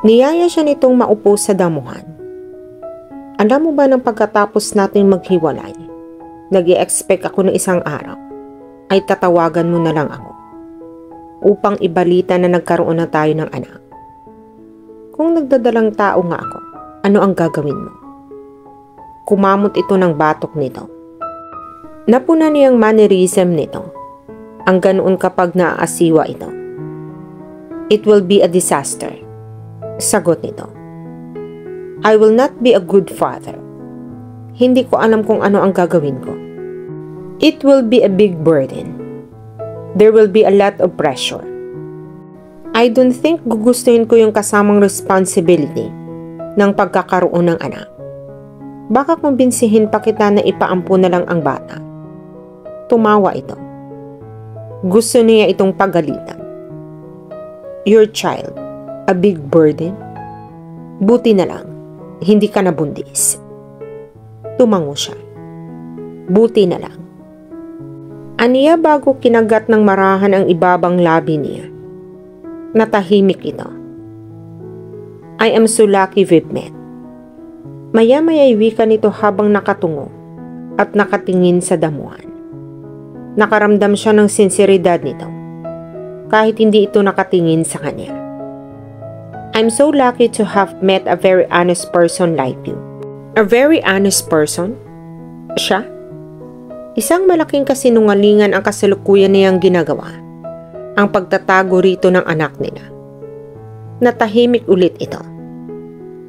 Niyaya siya nitong maupo sa damuhan. Alam mo ba nang pagkatapos nating maghiwalay, nag-i-expect ako ng isang araw, ay tatawagan mo na lang ako upang ibalita na nagkaroon na tayo ng anak. Kung nagdadalang tao nga ako, ano ang gagawin mo? Kumamot ito ng batok nito. Napuna niyang mannerism nito. Ang ganoon kapag naaasiwa ito. It will be a disaster. Sagot nito. I will not be a good father. Hindi ko alam kung ano ang gagawin ko. It will be a big burden. There will be a lot of pressure. I don't think gugustuhin ko yung kasamang responsibility ng pagkakaroon ng anak. Baka kumbinsihin pa kita na ipaampo na lang ang bata. Tumawa ito. Gusto niya itong pagalitan. Your child, a big burden? Buti na lang, hindi ka nabundis. Tumango siya. Buti na lang. Aniya bago kinagat ng marahan ang ibabang labi niya. Natahimik ito. I am so lucky we've met. Maya-maya'y wika nito habang nakatungo at nakatingin sa damuhan. Nakaramdam siya ng sinseridad nito, kahit hindi ito nakatingin sa kanya. I'm so lucky to have met a very honest person like you. A very honest person? Siya? Isang malaking kasinungalingan ang kasalukuyan niyang ginagawa, ang pagtatago rito ng anak nila. Natahimik ulit ito.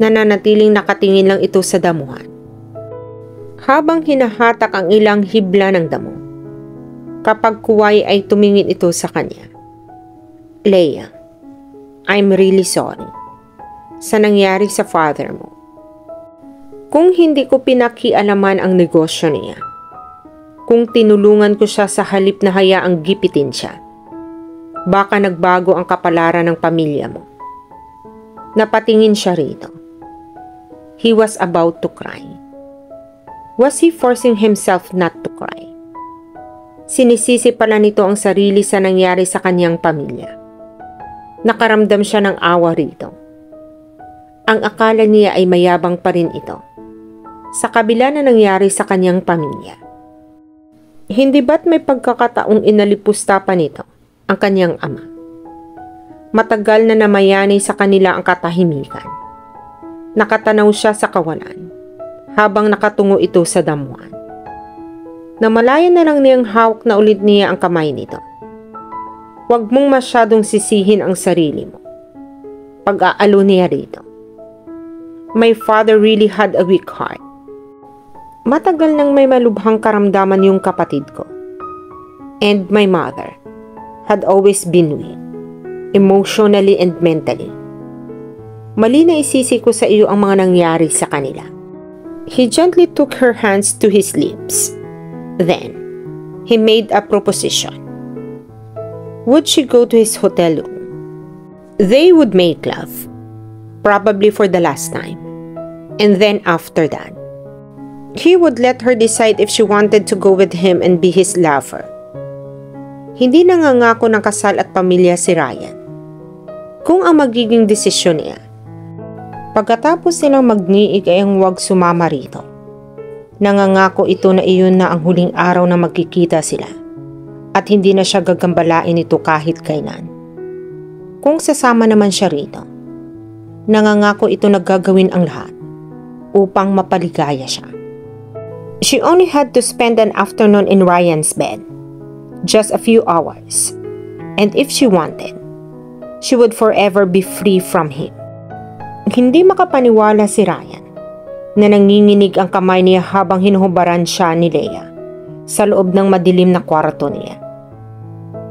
Nananatiling nakatingin lang ito sa damuhan. Habang hinahatak ang ilang hibla ng damo, kapag kuway ay tumingin ito sa kanya. Leia, I'm really sorry sa nangyari sa father mo. Kung hindi ko pinakialaman ang negosyo niya, kung tinulungan ko siya sa halip na hayaang gipitin siya, baka nagbago ang kapalaran ng pamilya mo. Napatingin siya rito. He was about to cry. Was he forcing himself not to cry? Sinisisi pala nito ang sarili sa nangyari sa kanyang pamilya. Nakaramdam siya ng awa rito. Ang akala niya ay mayabang pa rin ito, sa kabila na nangyari sa kanyang pamilya. Hindi ba't may pagkakataong inalipusta pa nito ang kanyang ama? Matagal na namayani sa kanila ang katahimikan. Nakatanaw siya sa kawalan habang nakatungo ito sa damuhan. Namalayan na lang niyang hawak na ulit niya ang kamay nito. Huwag mong masyadong sisihin ang sarili mo. Pag-aalo niya rito. My father really had a weak heart. Matagal nang may malubhang karamdaman yung kapatid ko. And my mother had always been weak, emotionally and mentally. Mali na isisi ko sa iyo ang mga nangyari sa kanila. He gently took her hands to his lips. Then, he made a proposition. Would she go to his hotel room? They would make love, probably for the last time. And then after that, he would let her decide if she wanted to go with him and be his lover. Hindi nangangako ng kasal at pamilya si Ryan. Kung ang magiging desisyon niya, pagkatapos silang magniig ay ang huwag sumama rito. Nangangako ito na iyon na ang huling araw na magkikita sila at hindi na siya gagambalain ito kahit kailan. Kung sasama naman siya rito, nangangako ito na gagawin ang lahat upang mapaligaya siya. She only had to spend an afternoon in Ryan's bed, just a few hours, and if she wanted, she would forever be free from him. Hindi makapaniwala si Ryan na nanginginig ang kamay niya habang hinuhubaran siya ni Leia sa loob ng madilim na kwarto niya.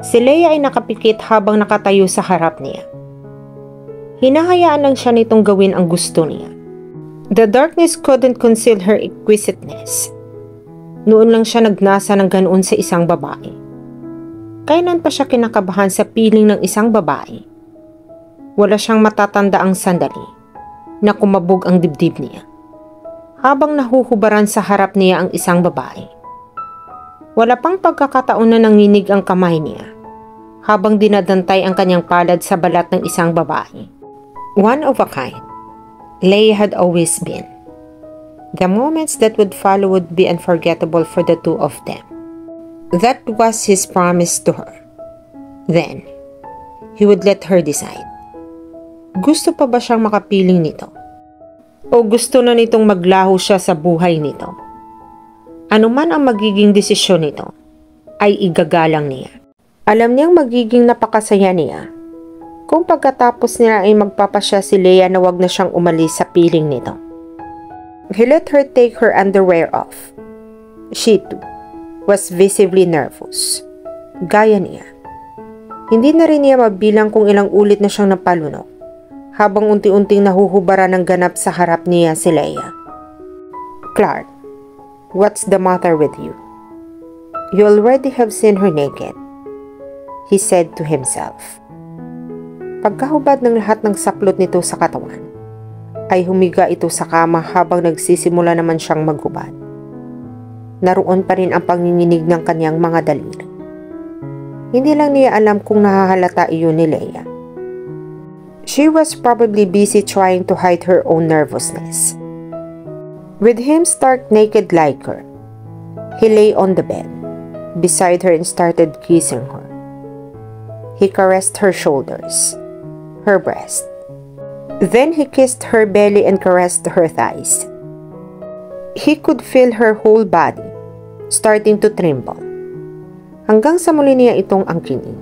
Si Leia ay nakapikit habang nakatayo sa harap niya. Hinahayaan lang siya nitong gawin ang gusto niya. The darkness couldn't conceal her exquisiteness. Noon lang siya nagnasa ng ganoon sa isang babae. Kailan pa siya kinakabahan sa piling ng isang babae? Wala siyang matatandaang sandali na kumabog ang dibdib niya habang nahuhubaran sa harap niya ang isang babae. Wala pang pagkakataon na nanginig ang kamay niya habang dinadantay ang kanyang palad sa balat ng isang babae. One of a kind, Leia had always been. The moments that would follow would be unforgettable for the two of them. That was his promise to her. Then, he would let her decide. Gusto pa ba siyang makapiling nito? O gusto na nitong maglaho siya sa buhay nito? Ano man ang magiging desisyon nito, ay igagalang niya. Alam niyang magiging napakasaya niya kung pagkatapos nila ay magpapasya si Leia na wag na siyang umalis sa piling nito. He let her take her underwear off. She too was visibly nervous. Gaya niya. Hindi na rin niya mabilang kung ilang ulit na siyang napalunok habang unti-unting nahuhubara ng ganap sa harap niya si Leia. Clark, what's the matter with you? You already have seen her naked, he said to himself. Pagkahubad ng lahat ng saplot nito sa katawan, ay humiga ito sa kama habang nagsisimula naman siyang maghubad. Naroon pa rin ang panginginig ng kanyang mga daliri. Hindi lang niya alam kung nahahalata iyon ni Leia. She was probably busy trying to hide her own nervousness. With him stark naked like her, he lay on the bed beside her and started kissing her. He caressed her shoulders, her breast. Then he kissed her belly and caressed her thighs. He could feel her whole body starting to tremble. Hanggang sa muli niya itong angkinin.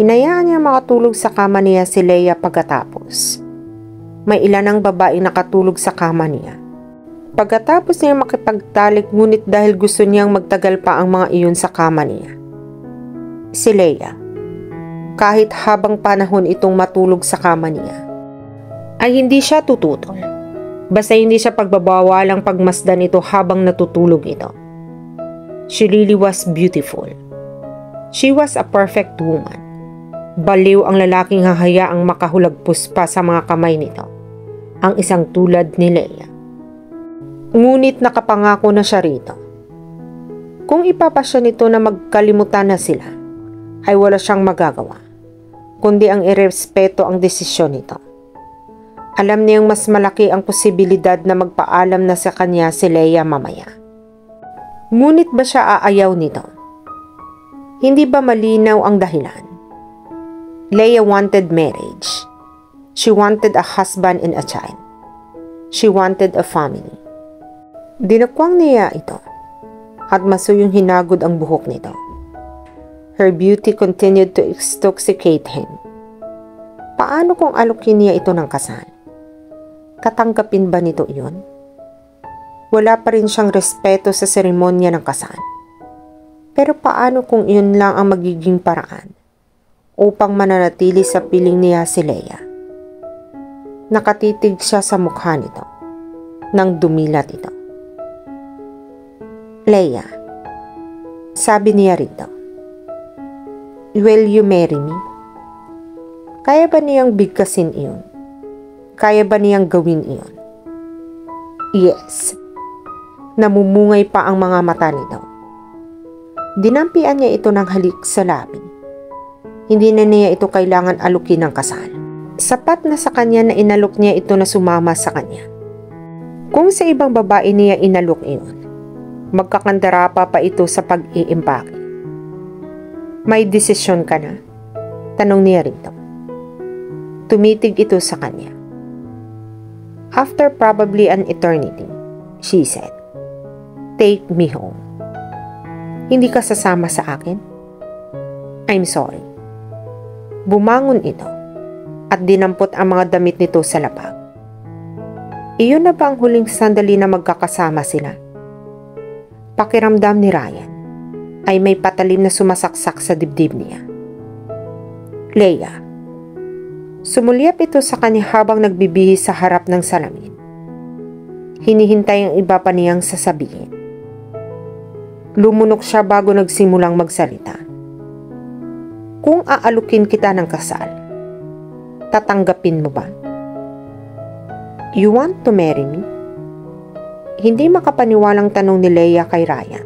Hinayaan niya makatulog sa kama niya si Leia pagkatapos. May ilan ang babaeng nakatulog sa kama niya. Pagkatapos niya makipagtalik ngunit dahil gusto niyang magtagal pa ang mga iyon sa kama niya. Si Leia, kahit habang panahon itong matulog sa kama niya, ay hindi siya tututol. Basta hindi siya pagbabawalang pagmasdan ito habang natutulog ito. She really was beautiful. She was a perfect woman. Baliw ang lalaking hahayaang makahulagpos pa sa mga kamay nito, ang isang tulad ni Leia. Ngunit nakapangako na siya rito. Kung ipapasya nito na magkalimutan na sila, ay wala siyang magagawa, kundi ang irespeto ang desisyon nito. Alam niyang mas malaki ang posibilidad na magpaalam na sa kanya si Leia mamaya. Ngunit ba siya aayaw nito? Hindi ba malinaw ang dahilan? Leia wanted marriage. She wanted a husband and a child. She wanted a family. Dinakwang niya ito at masuyong hinagod ang buhok nito. Her beauty continued to intoxicate him. Paano kung alukin niya ito ng kasal? Katanggapin ba nito iyon? Wala pa rin siyang respeto sa seremonya ng kasal. Pero paano kung iyon lang ang magiging paraan upang mananatili sa piling niya si Leia? Nakatitig siya sa mukha nito nang dumilat ito. Leia, sabi niya rito, will you marry me? Kaya ba niyang bigkasin iyon? Kaya ba niyang gawin iyon? Yes. Namumungay pa ang mga mata nito. Dinampian niya ito ng halik sa labi. Hindi na niya ito kailangan alukin ng kasal. Sapat na sa kanya na inalok niya ito na sumama sa kanya. Kung sa ibang babae niya inalok iyon, magkakandara pa ito sa pag-iimpake. May desisyon ka na? Tanong niya rito. Tumitig ito sa kanya. After probably an eternity, she said, take me home. Hindi ka sasama sa akin? I'm sorry. Bumangon ito at dinampot ang mga damit nito sa lapag. Iyon na ba ang huling sandali na magkakasama sila? Pakiramdam ni Ryan ay may patalim na sumasaksak sa dibdib niya. Leia, sumulyap ito sa kanya habang nagbibihis sa harap ng salamin. Hinihintay ang iba pa niyang sasabihin. Lumunok siya bago nagsimulang magsalita. Kung aalukin kita ng kasal, tatanggapin mo ba? You want to marry me? Hindi makapaniwalang tanong ni Leia kay Ryan.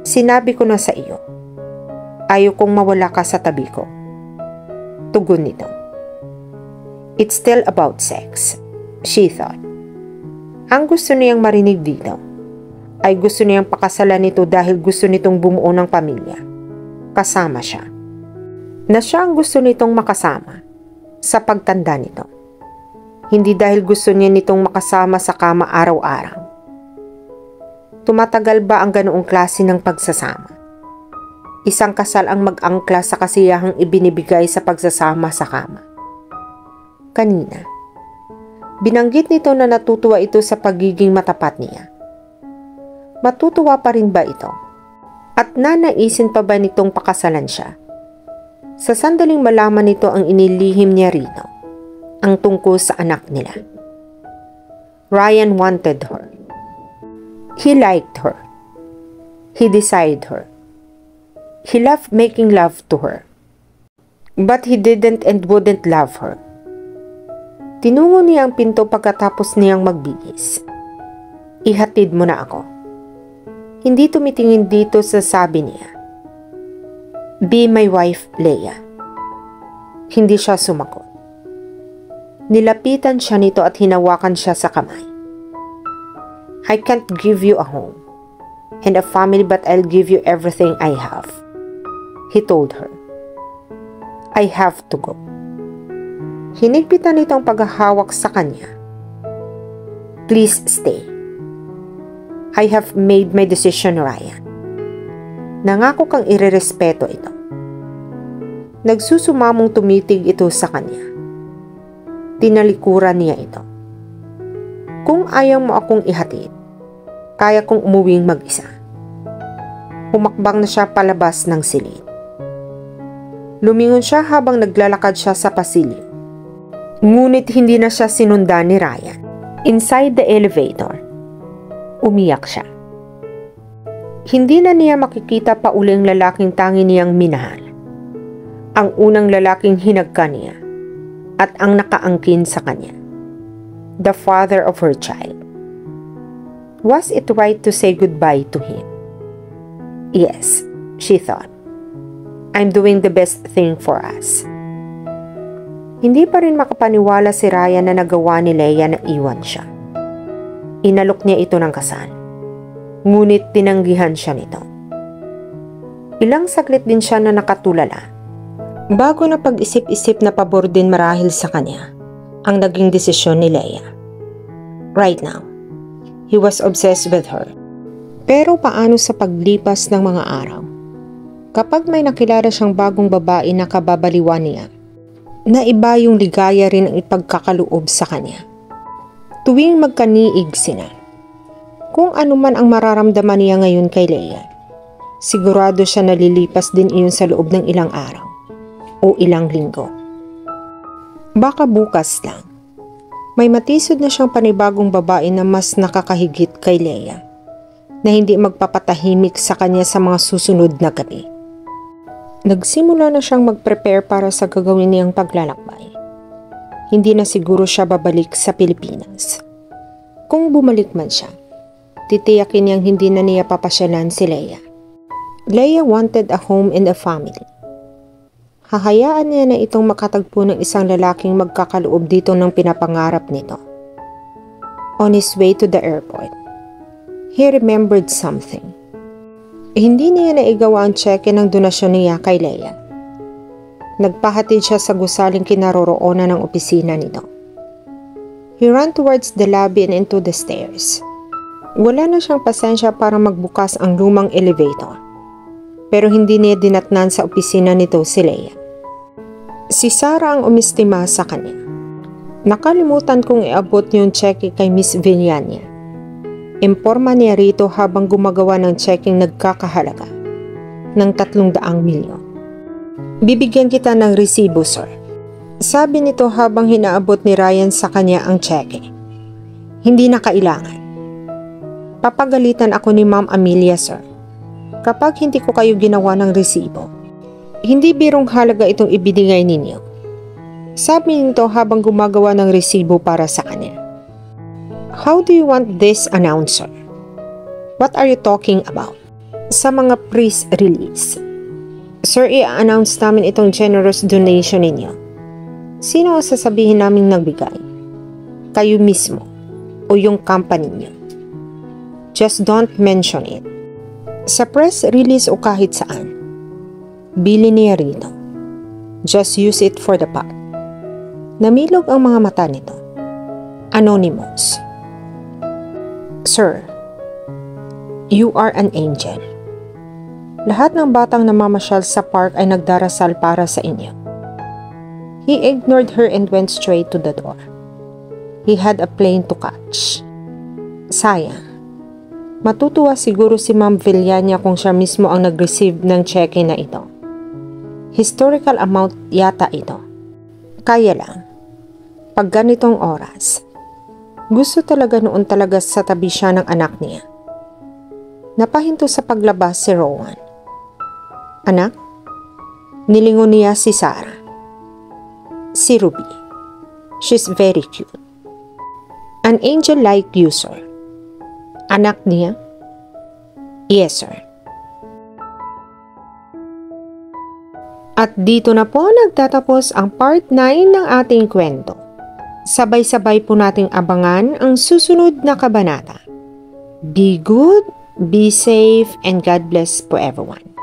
Sinabi ko na sa iyo, ayaw kong mawala ka sa tabi ko. Tugon nito. It's still about sex, she thought. Ang gusto niyang marinig dito ay gusto niyang pakasalan nito dahil gusto nitong bumuo ng pamilya. Kasama siya. Na siya ang gusto nitong makasama sa pagtanda nito. Hindi dahil gusto niya nitong makasama sa kama araw-araw. Tumatagal ba ang ganoong klase ng pagsasama? Isang kasal ang mag-angkla sa kasiyahang ibinibigay sa pagsasama sa kama. Kanina, binanggit nito na natutuwa ito sa pagiging matapat niya. Matutuwa pa rin ba ito? At nanaisin pa ba nitong pakasalan siya? Sa sandaling malaman nito ang inilihim niya rito, ang tungkol sa anak nila. Ryan wanted her. He liked her. He desired her. He loved making love to her. But he didn't and wouldn't love her. Tinungo niya ang pinto pagkatapos niyang magbihis. Ihatid mo na ako. Hindi tumitingin dito sa sabi niya. Be my wife, Leia. Hindi siya sumagot. Nilapitan siya nito at hinawakan siya sa kamay. I can't give you a home and a family, but I'll give you everything I have, he told her. I have to go. Hinigpitan nito ang paghahawak sa kanya. Please stay. I have made my decision, Ryan. Nangako kang irerespeto ito. Nagsusumamong tumitig ito sa kanya. Tinalikuran niya ito. Kung ayaw mo akong ihatid, kaya kong umuwing mag-isa. Humakbang na siya palabas ng silid. Lumingon siya habang naglalakad siya sa pasilyo. Ngunit hindi na siya sinundan ni Ryan. Inside the elevator, umiyak siya. Hindi na niya makikita pa uli ang lalaking tangi niyang minahal. Ang unang lalaking hinagka niya at ang nakaangkin sa kanya. The father of her child. Was it right to say goodbye to him? Yes, she thought. I'm doing the best thing for us. Hindi pa rin makapaniwala si Ryan na nagawa ni Leia na iwan siya. Inalok niya ito ng kasal. Ngunit tinanggihan siya nito. Ilang saglit din siya na nakatulala. Bago na pag-isip-isip na pabor din marahil sa kanya ang naging desisyon ni Leia. Right now, he was obsessed with her. Pero paano sa paglipas ng mga araw? Kapag may nakilala siyang bagong babae na kababaliwan niya, na iba yung ligaya rin ang ipagkakaloob sa kanya. Tuwing magkaniig sila, kung ano man ang mararamdaman niya ngayon kay Leia, sigurado siya nalilipas din iyon sa loob ng ilang araw o ilang linggo. Baka bukas lang, may matisod na siyang panibagong babae na mas nakakahigit kay Leia, na hindi magpapatahimik sa kanya sa mga susunod na gabi. Nagsimula na siyang mag-prepare para sa gagawin niyang paglalakbay. Hindi na siguro siya babalik sa Pilipinas. Kung bumalik man siya, titiyakin niyang hindi na niya papasyalan si Leia. Leia wanted a home and a family. Hahayaan niya na itong makatagpo ng isang lalaking magkakaloob dito ng pinapangarap nito. On his way to the airport, he remembered something. Hindi niya naigawa ang cheque ng donasyon niya kay Leia. Nagpahatid siya sa gusaling kinaroroonan ng opisina nito. He ran towards the lobby and into the stairs. Wala na siyang pasensya para magbukas ang lumang elevator. Pero hindi niya dinatnan sa opisina nito si Leia. Si Sarah ang umistima sa kanya. Nakalimutan kong iabot yung cheque kay Miss Villania. Imporma niya rito habang gumagawa ng checking nagkakahalaga ng 300 milyon. Bibigyan kita ng resibo, sir. Sabi nito habang hinaabot ni Ryan sa kanya ang cheque. Hindi na kailangan. Papagalitan ako ni Ma'am Amelia, sir, kapag hindi ko kayo ginawa ng resibo. Hindi birong halaga itong ibinigay ninyo. Sabi nito habang gumagawa ng resibo para sa kanya. How do you want this announced, sir? What are you talking about? Sa mga press release. Sir, i-announce namin itong generous donation ninyo. Sino ang sasabihin naming nagbigay? Kayo mismo o yung company niyo? Just don't mention it. Sa press release o kahit saan. Bili niya rito. Just use it for the pot. Namilog ang mga mata nito. Anonymous. Sir, you are an angel. Lahat ng batang namamasyal sa park ay nagdarasal para sa inyo. He ignored her and went straight to the door. He had a plane to catch. Sayang. Matutuwa siguro si Ma'am Villania kung siya mismo ang nag-receive ng cheque na ito. Historical amount yata ito. Kaya lang, pag ganitong oras, gusto talaga noon talaga sa tabi siya ng anak niya. Napahinto sa paglabas si Rowan. Anak? Nilingon niya si Sarah. Si Ruby. She's very cute. An angel like you, sir. Anak niya? Yes, sir. At dito na po nagtatapos ang part 9 ng ating kwento. Sabay-sabay po nating abangan ang susunod na kabanata. Be good, be safe, and God bless po everyone.